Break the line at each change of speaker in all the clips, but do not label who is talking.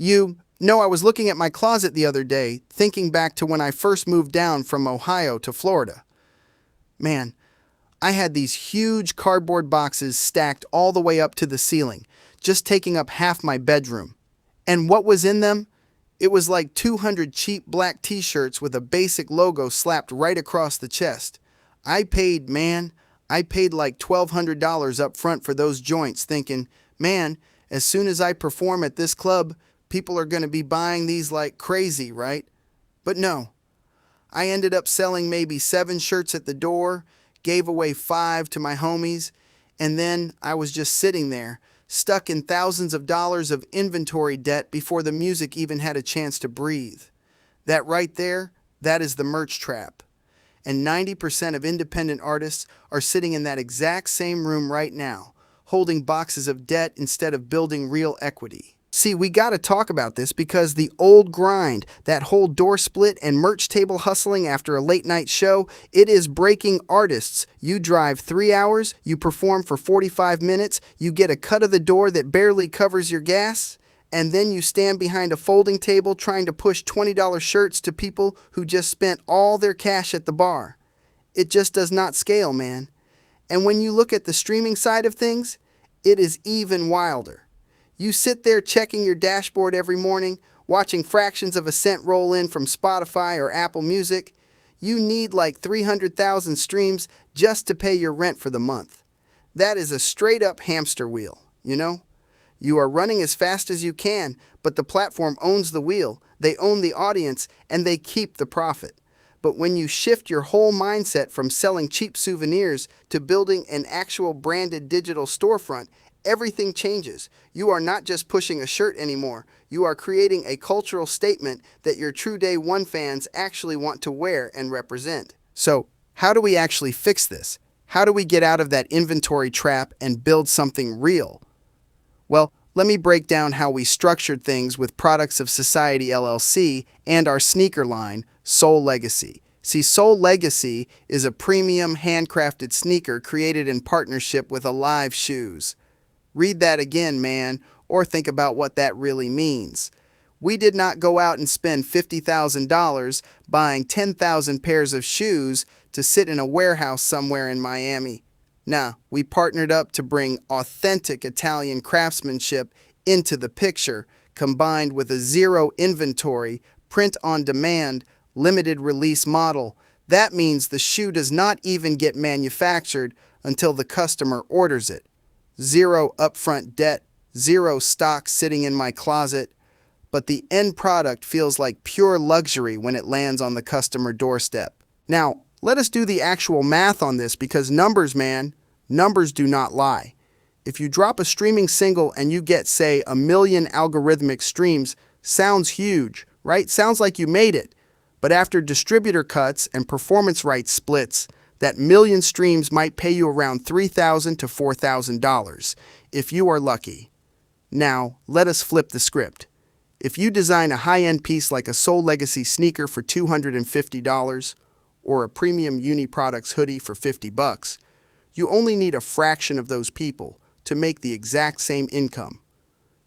I was looking at my closet the other day, thinking back to when I first moved down from Ohio to Florida. Man, I had these huge cardboard boxes stacked all the way up to the ceiling, just taking up half my bedroom. And what was in them? It was like 200 cheap black t shirts with a basic logo slapped right across the chest. I paid like $1,200 up front for those joints, thinking, man, as soon as I perform at this club, people are going to be buying these like crazy, right? But no, I ended up selling maybe 7 shirts at the door, gave away 5 to my homies, and then I was just sitting there, stuck in thousands of dollars of inventory debt before the music even had a chance to breathe. That right there, that is the merch trap. And 90% of independent artists are sitting in that exact same room right now, holding boxes of debt instead of building real equity. See, we gotta talk about this because the old grind, that whole door split and merch table hustling after a late night show, it is breaking artists. You drive 3 hours, you perform for 45 minutes, you get a cut of the door that barely covers your gas, and then you stand behind a folding table trying to push $20 shirts to people who just spent all their cash at the bar. It just does not scale, man. And when you look at the streaming side of things, it is even wilder. You sit there checking your dashboard every morning, watching fractions of a cent roll in from Spotify or Apple Music. You need like 300,000 streams just to pay your rent for the month. That is a straight up hamster wheel, you know? You are running as fast as you can, but the platform owns the wheel, they own the audience, and they keep the profit. But when you shift your whole mindset from selling cheap souvenirs to building an actual branded digital storefront, everything changes. You are not just pushing a shirt anymore. You are creating a cultural statement that your true day one fans actually want to wear and represent. So, how do we actually fix this? How do we get out of that inventory trap and build something real? Well, let me break down how we structured things with Products of Society LLC and our sneaker line, Soul Legacy. See, Soul Legacy is a premium handcrafted sneaker created in partnership with Alive Shoes. Read that again, man, or think about what that really means. We did not go out and spend $50,000 buying 10,000 pairs of shoes to sit in a warehouse somewhere in Miami. Nah, we partnered up to bring authentic Italian craftsmanship into the picture, combined with a zero inventory, print on demand, limited release model. That means the shoe does not even get manufactured until the customer orders it. Zero upfront debt, zero stock sitting in my closet, but the end product feels like pure luxury when it lands on the customer doorstep. Now, let us do the actual math on this because numbers, man, numbers do not lie. If you drop a streaming single and you get, say, 1 million algorithmic streams, sounds huge, right? Sounds like you made it. But after distributor cuts and performance rights splits, that 1 million streams might pay you around $3,000 to $4,000 if you are lucky. Now, let us flip the script. If you design a high-end piece like a Soul Legacy sneaker for $250 or a premium Uni Products hoodie for $50, you only need a fraction of those people to make the exact same income.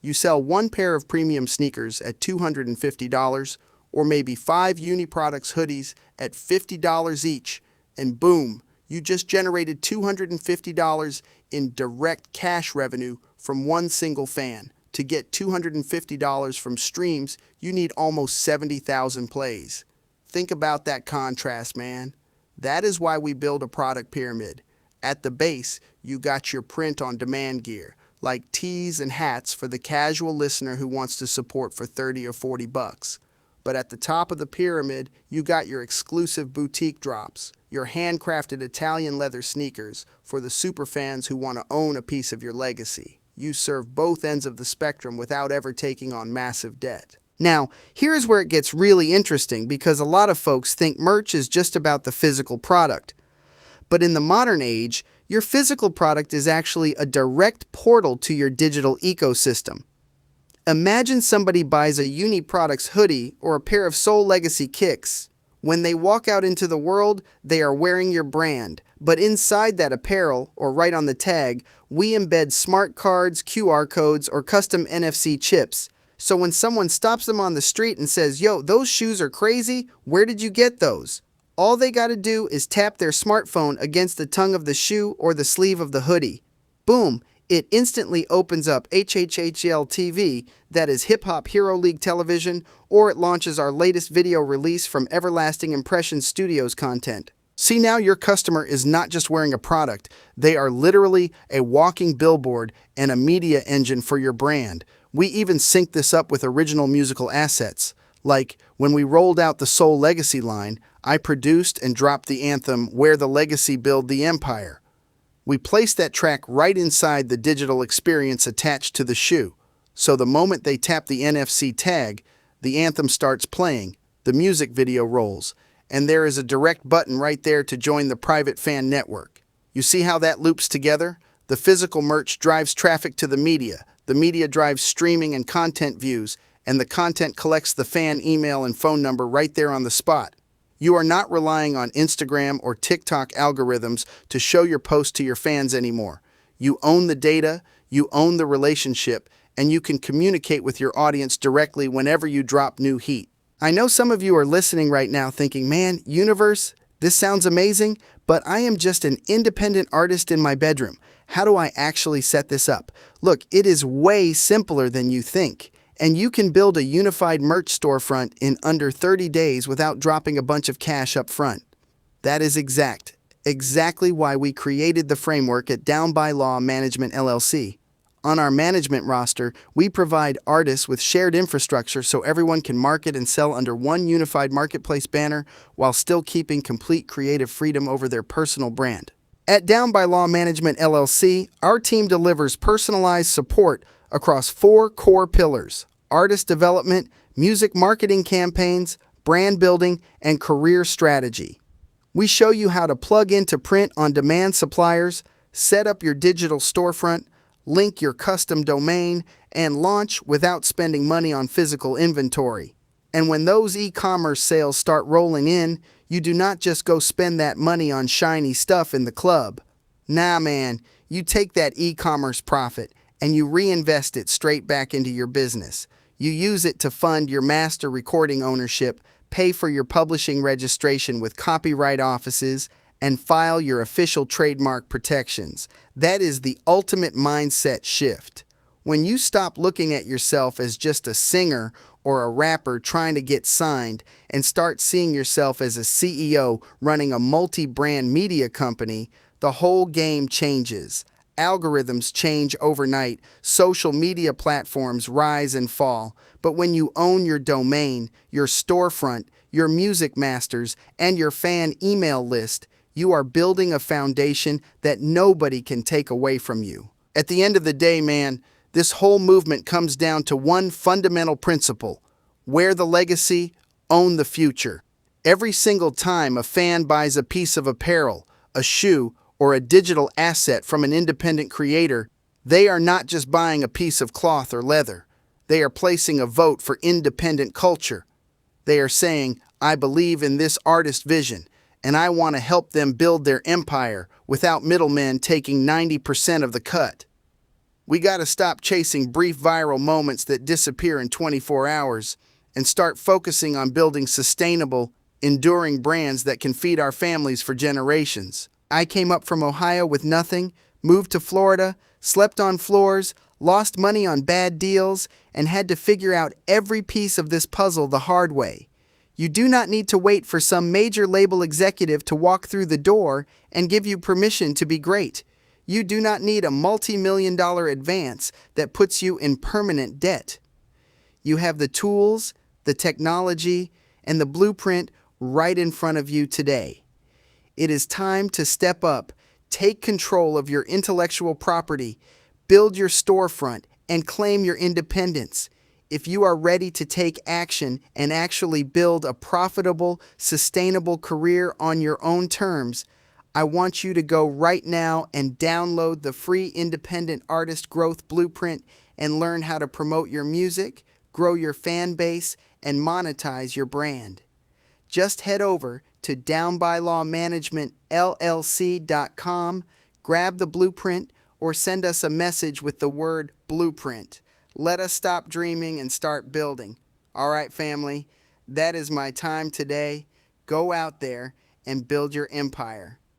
You sell 1 pair of premium sneakers at $250 or maybe 5 Uni Products hoodies at $50 each, and boom, you just generated $250 in direct cash revenue from one single fan. To get $250 from streams, you need almost 70,000 plays. Think about that contrast, man. That is why we build a product pyramid. At the base, you got your print on demand gear, like tees and hats for the casual listener who wants to support for 30 or 40 bucks. But at the top of the pyramid, you got your exclusive boutique drops, your handcrafted Italian leather sneakers for the superfans who want to own a piece of your legacy. You serve both ends of the spectrum without ever taking on massive debt. Now, here's where it gets really interesting because a lot of folks think merch is just about the physical product. But in the modern age, your physical product is actually a direct portal to your digital ecosystem. Imagine somebody buys a Uni Products hoodie or a pair of Soul Legacy kicks. When they walk out into the world, they are wearing your brand. But inside that apparel, or right on the tag, we embed smart cards, QR codes, or custom NFC chips. So when someone stops them on the street and says, "Yo, those shoes are crazy, where did you get those?" All they gotta do is tap their smartphone against the tongue of the shoe or the sleeve of the hoodie. Boom, it instantly opens up HHHL TV, that is Hip Hop Hero League Television, or it launches our latest video release from Everlasting Impression Studios content. See, now your customer is not just wearing a product, they are literally a walking billboard and a media engine for your brand. We even sync this up with original musical assets. Like when we rolled out the Soul Legacy line, I produced and dropped the anthem Where the Legacy Build the Empire. We placed that track right inside the digital experience attached to the shoe. So the moment they tap the NFC tag, the anthem starts playing, the music video rolls, and there is a direct button right there to join the private fan network. You see how that loops together? The physical merch drives traffic to the media drives streaming and content views, and the content collects the fan email and phone number right there on the spot. You are not relying on Instagram or TikTok algorithms to show your post to your fans anymore. You own the data, you own the relationship, and you can communicate with your audience directly whenever you drop new heat. I know some of you are listening right now thinking, "Man, Universe, this sounds amazing, but I am just an independent artist in my bedroom. How do I actually set this up?" Look, it is way simpler than you think. And you can build a unified merch storefront in under 30 days without dropping a bunch of cash up front. That is exactly why we created the framework at Down by Law Management LLC. On our management roster, we provide artists with shared infrastructure so everyone can market and sell under one unified marketplace banner while still keeping complete creative freedom over their personal brand. At Down by Law Management LLC, our team delivers personalized support across 4 core pillars: artist development, music marketing campaigns, brand building, and career strategy. We show you how to plug into print-on-demand suppliers, set up your digital storefront, link your custom domain, and launch without spending money on physical inventory. And when those e-commerce sales start rolling in, you do not just go spend that money on shiny stuff in the club. Nah, man, you take that e-commerce profit and you reinvest it straight back into your business. You use it to fund your master recording ownership, pay for your publishing registration with copyright offices, and file your official trademark protections. That is the ultimate mindset shift. When you stop looking at yourself as just a singer or a rapper trying to get signed and start seeing yourself as a CEO running a multi-brand media company, the whole game changes. Algorithms change overnight, social media platforms rise and fall, but when you own your domain, your storefront, your music masters, and your fan email list, you are building a foundation that nobody can take away from you. At the end of the day, man, this whole movement comes down to one fundamental principle: wear the legacy, own the future. Every single time a fan buys a piece of apparel, a shoe, or a digital asset from an independent creator, they are not just buying a piece of cloth or leather. They are placing a vote for independent culture. They are saying, "I believe in this artist vision, and I want to help them build their empire without middlemen taking 90% of the cut." We got to stop chasing brief viral moments that disappear in 24 hours and start focusing on building sustainable, enduring brands that can feed our families for generations. I came up from Ohio with nothing, moved to Florida, slept on floors, lost money on bad deals, and had to figure out every piece of this puzzle the hard way. You do not need to wait for some major label executive to walk through the door and give you permission to be great. You do not need a multi-million-dollar advance that puts you in permanent debt. You have the tools, the technology, and the blueprint right in front of you today. It is time to step up, take control of your intellectual property, build your storefront, and claim your independence. If you are ready to take action and actually build a profitable, sustainable career on your own terms, I want you to go right now and download the free Independent Artist Growth Blueprint and learn how to promote your music, grow your fan base, and monetize your brand. Just head over to downbylawmanagementllc.com, grab the blueprint, or send us a message with the word blueprint. Let us stop dreaming and start building. All right, family, that is my time today. Go out there and build your empire.